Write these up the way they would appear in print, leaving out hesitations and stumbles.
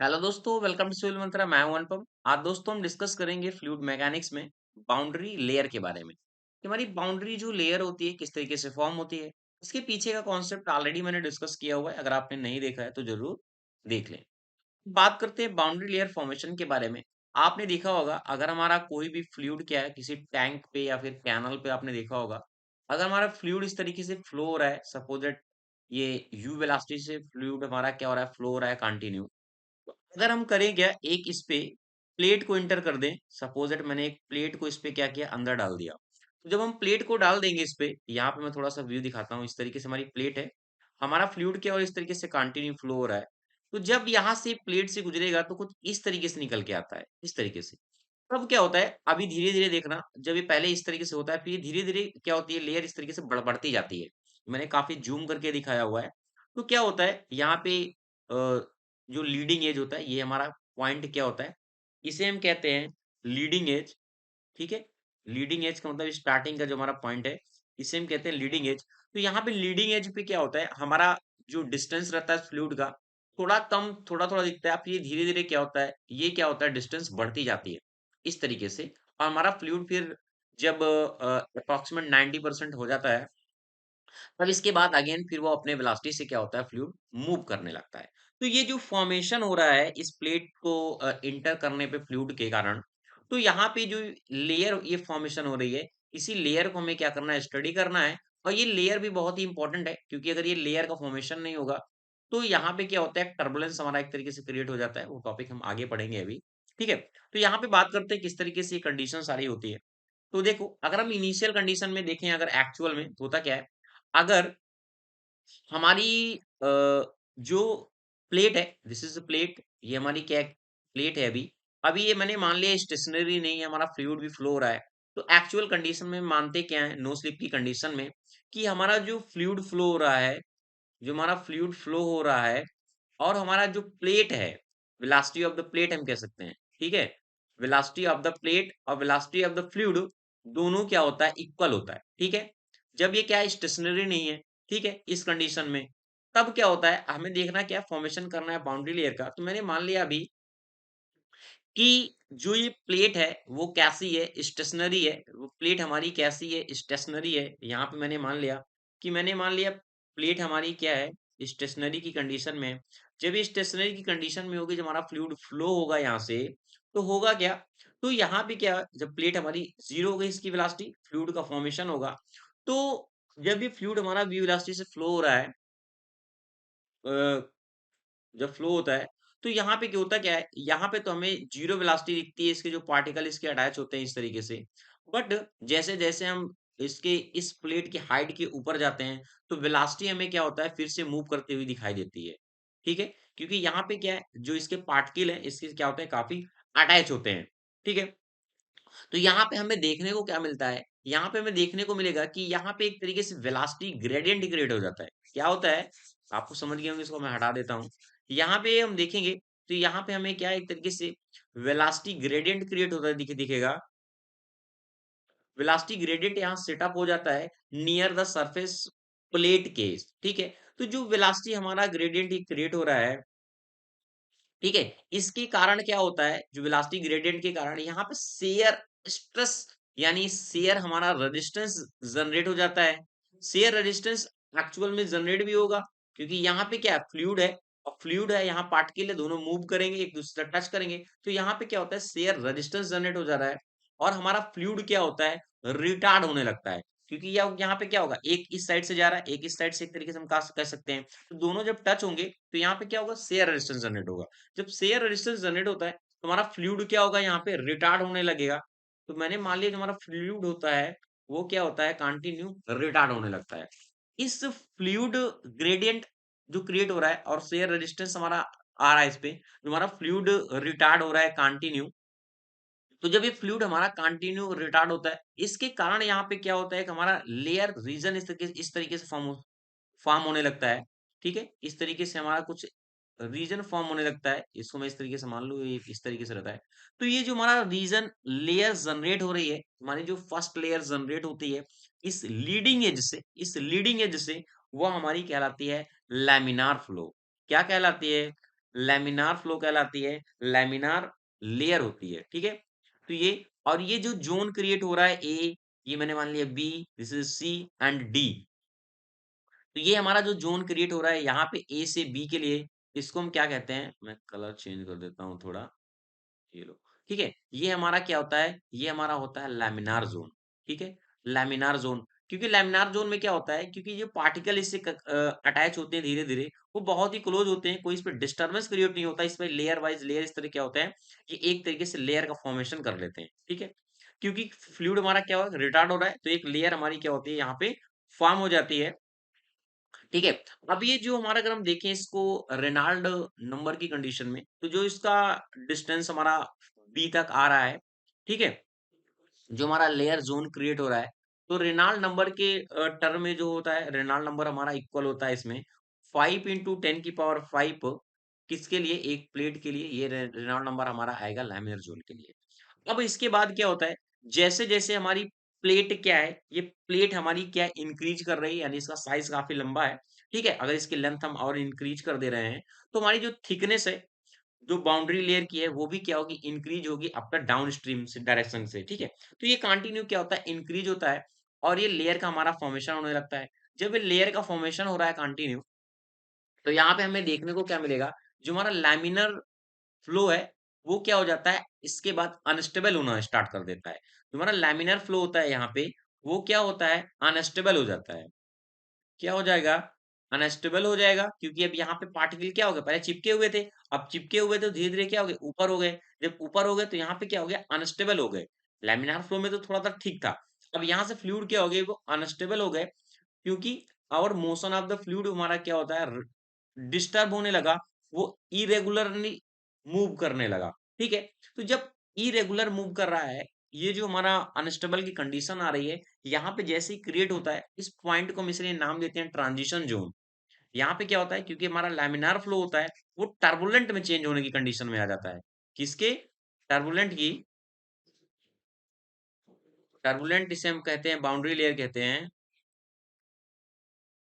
Hello दोस्तों, welcome to civil मंत्रा। मैं हूं अनुपम। आज दोस्तों हम डिस्कस करेंगे फ्लूइड मैकेनिक्स में बाउंड्री लेयर के बारे में कि हमारी बाउंड्री जो लेयर होती है किस तरीके से फॉर्म होती है। इसके पीछे का कॉन्सेप्ट ऑलरेडी मैंने डिस्कस किया हुआ है। अगर आपने नहीं देखा है तो जरूर देख लें। बात करते हैं बाउंड्री लेयर फॉर्मेशन के बारे में। आपने देखा होगा अगर हमारा कोई भी फ्लूइड क्या है किसी टैंक पे या फिर कैनल पे, आपने देखा होगा अगर हमारा फ्लूइड इस तरीके से फ्लो हो रहा है, सपोज दैट ये यू वेलोसिटी से फ्लूइड हमारा क्या हो रहा है, फ्लो हो रहा है कंटिन्यू। तो अगर हम करें क्या, एक इस पे प्लेट को इंटर कर दें, सपोज दैट मैंने एक प्लेट को इस पे क्या किया, अंदर डाल दिया। तो जब हम प्लेट को डाल देंगे इस पे, यहाँ पे मैं थोड़ा सा व्यू दिखाता हूँ। इस तरीके से हमारी प्लेट है, हमारा फ्लूइड क्या और इस तरीके से कंटिन्यू फ्लो हो रहा है। तो जब यहाँ से प्लेट से गुजरेगा तो कुछ इस तरीके से निकल के आता है, इस तरीके से। तब क्या होता है, अभी धीरे धीरे देखना, जब ये पहले इस तरीके से होता है फिर धीरे धीरे क्या होती है, लेयर इस तरीके से बढ़ती जाती है। मैंने काफी जूम करके दिखाया हुआ है। तो क्या होता है यहाँ पे जो लीडिंग एज होता है, ये हमारा पॉइंट क्या होता है, इसे हम कहते हैं लीडिंग एज। ठीक है, लीडिंग एज का मतलब स्टार्टिंग का जो हमारा पॉइंट है, इसे हम कहते हैं लीडिंग एज। तो यहाँ पे लीडिंग एज पे क्या होता है, हमारा जो डिस्टेंस रहता है फ्लूइड का, थोड़ा कम थोड़ा थोड़ा दिखता है। फिर धीरे धीरे क्या होता है, ये क्या होता है, डिस्टेंस बढ़ती जाती है इस तरीके से। और हमारा फ्लूइड फिर जब अप्रोक्सीमेट 90% हो जाता है, तब इसके बाद अगेन फिर वो अपने वेलोसिटी से क्या होता है, फ्लूइड मूव करने लगता है। तो ये जो फॉर्मेशन हो रहा है इस प्लेट को इंटर करने पे फ्लूइड के कारण, तो यहाँ पे जो लेयर ये फॉर्मेशन हो रही है, इसी लेयर को हमें क्या करना है, स्टडी करना है। और ये लेयर भी बहुत ही इंपॉर्टेंट है, क्योंकि अगर ये लेयर का फॉर्मेशन नहीं होगा तो यहाँ पे क्या होता है, टर्बुलेंस हमारा एक तरीके से क्रिएट हो जाता है। वो टॉपिक हम आगे पढ़ेंगे अभी। ठीक है, तो यहाँ पे बात करते हैं किस तरीके से ये कंडीशन सारी होती है। तो देखो, अगर हम इनिशियल कंडीशन में देखें, अगर एक्चुअल में तो होता क्या है, अगर हमारी जो प्लेट है, दिस इज अ प्लेट, ये हमारी क्या है, प्लेट है। अभी ये मैंने मान लिया स्टेशनरी नहीं है, हमारा फ्लूइड भी फ्लो हो रहा है। तो एक्चुअल कंडीशन में मानते क्या है, नो स्लिप की कंडीशन में, कि हमारा जो फ्लूइड फ्लो हो रहा है, जो हमारा फ्लूइड फ्लो हो रहा है और हमारा जो प्लेट है, वेलोसिटी ऑफ द प्लेट हम कह सकते हैं। ठीक है, वेलोसिटी ऑफ द प्लेट और वेलोसिटी ऑफ द फ्लूइड दोनों क्या होता है, इक्वल होता है। ठीक है, जब ये क्या है, स्टेशनरी नहीं है। ठीक है, इस कंडीशन में तब क्या होता है, हमें देखना क्या है, फॉर्मेशन करना है बाउंड्री लेयर का। तो मैंने मान लिया अभी कि जो ये प्लेट है वो कैसी है, स्टेशनरी है। वो प्लेट हमारी कैसी है, स्टेशनरी है। यहाँ पे मैंने मान लिया प्लेट हमारी क्या है, स्टेशनरी की कंडीशन में है। जब ये स्टेशनरी की कंडीशन में होगी, जब हमारा फ्लूइड फ्लो होगा यहाँ से, तो होगा क्या, तो यहाँ पे क्या, जब प्लेट हमारी जीरो हो गई, इसकी वेलोसिटी, फ्लूइड का फॉर्मेशन होगा। तो जब ये फ्लूइड हमारा वी वेलोसिटी से फ्लो हो रहा है, जब फ्लो होता है, तो यहाँ पे क्या होता क्या है, यहाँ पे तो हमें जीरो वेलोसिटी दिखती है, इसके जो पार्टिकल इसके अटैच होते हैं इस तरीके से। बट जैसे जैसे हम इसके इस प्लेट की हाइट के ऊपर जाते हैं, तो वेलोसिटी हमें क्या होता है, फिर से मूव करते हुए दिखाई देती है। ठीक है, क्योंकि यहाँ पे क्या है, जो इसके पार्टिकल है इसके क्या होते हैं, काफी अटैच होते हैं। ठीक है, तो यहाँ पे हमें देखने को क्या मिलता है, यहाँ पे हमें देखने को मिलेगा कि यहाँ पे एक तरीके से वेलोसिटी ग्रेडियंट क्रिएट हो जाता है। क्या होता है, आपको समझ गए होंगे, इसको मैं हटा देता हूँ। यहाँ पे हम देखेंगे तो यहाँ पे हमें क्या है, एक तरीके से वेलोसिटी ग्रेडियंट क्रिएट होता है, दिखेगा। वेलोसिटी ग्रेडियंट यहाँ सेटअप हो जाता है नियर द सरफेस प्लेट के। ठीक है, तो जो वेलोसिटी हमारा ग्रेडियंट क्रिएट हो रहा है, ठीक है, इसके कारण क्या होता है, जो वेलोसिटी ग्रेडियंट के कारण यहाँ पे शेयर स्ट्रेस, यानी शेयर हमारा रेजिस्टेंस जनरेट हो जाता है। शेयर रेजिस्टेंस एक्चुअल में जनरेट भी होगा, क्योंकि यहाँ पे क्या है, फ्लूइड है, और फ्लूइड है, यहाँ पार्टिकल है, दोनों मूव करेंगे, एक दूसरे से टच करेंगे। तो यहाँ पे क्या होता है, शेयर रेजिस्टेंस जनरेट हो जा रहा है, और हमारा फ्लूइड क्या होता है, रिटार्ड होने लगता है। क्योंकि यहाँ पे क्या होगा, एक इस साइड से जा रहा है, एक इस साइड से, एक तरीके से हम कह सकते हैं। तो दोनों जब टच होंगे तो यहाँ पे क्या होगा, शेयर रेजिस्टेंस जनरेट होगा। जब शेयर रेजिस्टेंस जनरेट होता है तो हमारा फ्लूइड क्या होगा, यहाँ पे रिटार्ड होने लगेगा। तो मैंने मान लिया जो हमारा फ्लूइड होता है वो क्या होता है, कंटिन्यू रिटार्ड होने लगता है। इस फ्लूइड ग्रेडियंट जो क्रिएट हो रहा है और शेयर रेजिस्टेंस हमारा आ रहा है, इस पे जो हमारा फ्लूइड रिटार्ड हो रहा है कंटिन्यू। तो जब ये फ्लूइड हमारा कंटिन्यू रिटार्ड होता है, इसके कारण यहाँ पे क्या होता है कि हमारा लेयर रीजन इस तरीके से फॉर्म होने लगता है। ठीक है, इस तरीके से हमारा कुछ रीजन फॉर्म होने लगता है। इसको मैं इस तरीके से मान लूँ, ये इस तरीके से रहता है। तो ये जो हमारा रीजन लेयर जनरेट हो रही है, हमारी जो फर्स्ट लेयर जनरेट होती है इस लीडिंग एज से, इस लीडिंग एज से, वो हमारी कहलाती है लैमिनार फ्लो। क्या कहलाती है, लैमिनार फ्लो कहलाती है, लैमिनार लेयर होती है, ठीक है? तो ये और ये जो ज़ोन क्रिएट हो रहा है ए, ये मैंने मान लिया B, this is C and D. तो ये हमारा जो ज़ोन क्रिएट हो रहा है यहाँ पे ए से बी के लिए, इसको हम क्या कहते हैं? मैं कलर चेंज कर देता हूँ थोड़ा। ये लो, ठीक है? ये हमारा क्या होता है? ये हमारा होता है लैमिनार ज़ोन, ठीक है? लैमिनार ज़ोन, क्योंकि लैमिनार ज़ोन में क्या होता है? क्योंकि जो पार्टिकल इससे अटैच होते हैं धीरे-धीरे, वो बहुत ही क्लोज़ होते हैं, कोई इस पे डिस्टर्बेंस क्रिएट नहीं होता, इसमें लेयर वाइज़ लेयर इस तरह क्या होते हैं, ये एक तरीके से लेयर का फॉर्मेशन कर लेते हैं, ठीक है? क्योंकि फ्लूइड हमारा क्या हो रिटार्ड हो रहा है, तो एक लेयर हमारी क्या होती है यहाँ पे फ़ॉर्म हो जाती है, ठीक है? अब ये जो हमारा अगर हम देखें इसको रेनॉल्ड नंबर की कंडीशन में, तो जो इसका डिस्टेंस हमारा बी तक आ रहा है, ठीक है? जो हमारा लेयर ज़ोन क्रिएट हो रहा है, तो रेनॉल्ड नंबर के टर्म में जो होता है, रेनॉल्ड नंबर हमारा इक्वल होता है इसमें 5 इंटू 10 की पावर 5 किसके लिए? एक प्लेट के लिए ये रेनॉल्ड नंबर हमारा आएगा लैमिनार ज़ोन के लिए। अब इसके बाद क्या होता है, जैसे-जैसे हमारी प्लेट क्या है, ये प्लेट हमारी क्या है इंक्रीज़ कर रही है, यानी इसका साइज़ काफ़ी लंबा है, ठीक है? अगर इसकी लेंथ हम और इंक्रीज़ कर दे रहे हैं, तो हमारी जो थिकनेस है, जो बाउंड्री लेयर की है, वो भी क्या होगी इंक्रीज़ होगी आपका डाउनस्ट्रीम से डायरेक्शन से, ठीक है? तो ये कंटिन्यू क्या होता है इंक्रीज़ होता है और ये लेयर का हमारा फॉर्मेशन होने लगता है। जब ये लेयर का फॉर्मेशन हो रहा है कंटिन्यू, तो यहाँ पे हमें देखने को क्या मिलेगा, जो हमारा लैमिनर फ्लो है, वो क्या हो जाता है, इसके बाद अनस्टेबल होना स्टार्ट कर देता है। जो हमारा लैमिनर फ्लो होता है यहाँ पे, वो क्या होता है, अनस्टेबल हो जाता है। क्या हो जाएगा? अनस्टेबल हो जाएगा क्योंकि अब यहाँ पे पार्टिकल क्या हो गए, पहले चिपके हुए थे, अब चिपके हुए तो धीरे-धीरे क्या हो गए, ऊपर हो गए। जब ऊपर हो गए तो यहाँ पे क्या हो गया, अनस्टेबल हो गए। लैमिनार फ्लो में तो थोड़ा-सा ठीक था। अब यहाँ से फ्लूइड क्या हो गए, वो अनस्टेबल हो गए क्योंकि और मोशन ऑफ द फ्लूइड हमारा क्या होता है डिस्टर्ब होने लगा, वो इरेगुलरली मूव करने लगा, ठीक है? तो जब इरेगुलर मूव कर रहा है, ये जो हमारा अनस्टेबल की कंडीशन आ रही है, यहाँ पे जैसे ही क्रिएट होता है, इस पॉइंट को हम इसलिए नाम देते हैं ट्रांजिशन ज़ोन। यहाँ पे क्या होता है क्योंकि हमारा लैमिनार फ्लो होता है, वो टर्बुलेंट में चेंज होने की कंडीशन में आ जाता है। किसके? टर्बुलेंट की टर्बुलेंट इसे हम कहते हैं बाउंड्री लेयर कहते हैं।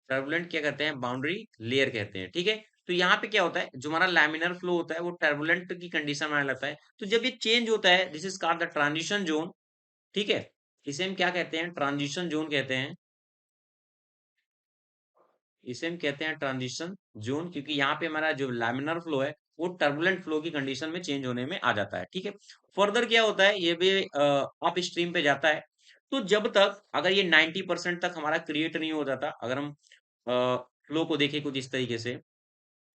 टर्बुलेंट क्या कहते हैं? बाउंड्री लेयर कहते हैं, ठीक है? तो यहाँ पे क्या होता है, जो हमारा लैमिनर फ्लो होता है, वो टर्बुलेंट की कंडीशन में आने लगता है। तो जब ये चेंज होता है, this is called the transition zone, ठीक है? इसे हम क्या कहते हैं? ट्रांजिशन ज़ोन कहते हैं। इसे हम कहते हैं ट्रांजिशन ज़ोन क्योंकि यहाँ पे हमारा जो लैमिनर फ्लो है, वो टर्बुलेंट फ्लो की कंडीशन में चेंज होने में आ जाता है, ठीक है? फर्दर क्या होता है, ये भी अप स्ट्रीम पे जाता है। तो जब तक अगर ये 90% तक हमारा क्रिएट नहीं हो जाता, अगर हम फ्लो को देखें कुछ इस तरीके से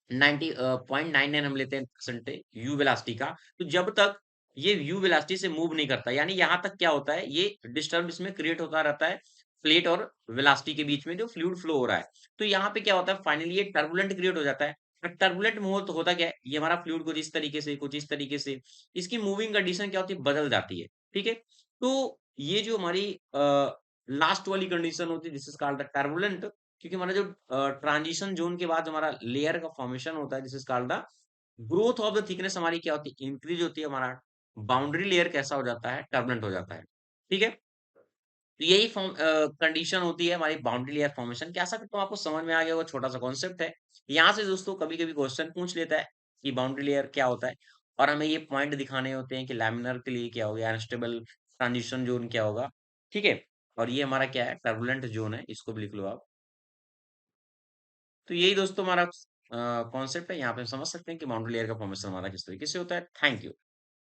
90 0.99 हम लेते हैं परसेंटेज यू वेलोसिटी का, तो जब तक ये यू वेलोसिटी से मूव नहीं करता, यानी यहाँ तक क्या होता है, ये डिस्टर्ब इसमें क्रिएट होता रहता है, प्लेट और वेलोसिटी के बीच में जो फ्लूइड फ्लो हो रहा है। तो यहाँ पे क्या होता है, फाइनली ये टर्बुलेंट क्रिएट हो जाता है। टर्बुलेंट में हो तो होता क्या है, ये हमारा फ्लूइड कुछ इस तरीके से, कुछ इस तरीके से, इसकी मूविंग कंडीशन क्या होती है, बदल जाती है, ठीक है? तो ये जो हमारी लास्ट वाली कंडीशन होती है, this is called the turbulent क्योंकि हमारा जो ट्रांजिशन ज़ोन के बाद हमारा लेयर का फॉर्मेशन होता है, this is called the growth of the thickness हमारी क्या होती है, इंक्रीज़ होती है, हमारा बाउंड्री लेयर कैसा हो जाता है, टर्बुलेंट हो जाता है। ठीक है? तो यही कंडीशन होती है हमारी बाउंड्री लेयर फॉर्मेशन की। आशा करता हूँ आपको समझ में आ गया होगा, छोटा-सा कॉन्सेप्ट है। यहाँ से दोस्तों कभी-कभी क्वेश्चन पूछ लेता है कि बाउंड्री लेयर क्या होता है और हमें ये पॉइंट दिखाने होते हैं कि लैमिनर के लिए क्या हो गया, अनस्टेबल ट्रांजिशन ज़ोन क्या होगा, ठीक है? और ये हमारा क्या है, टर्बुलेंट ज़ोन है, इसको भी लिख लो आप। तो यही दोस्तों हमारा कॉन्सेप्ट है, यहाँ पे हम समझ सकते हैं कि बाउंड्री लेयर का फॉर्मेशन हमारा किस तरीके से होता है। Thank you.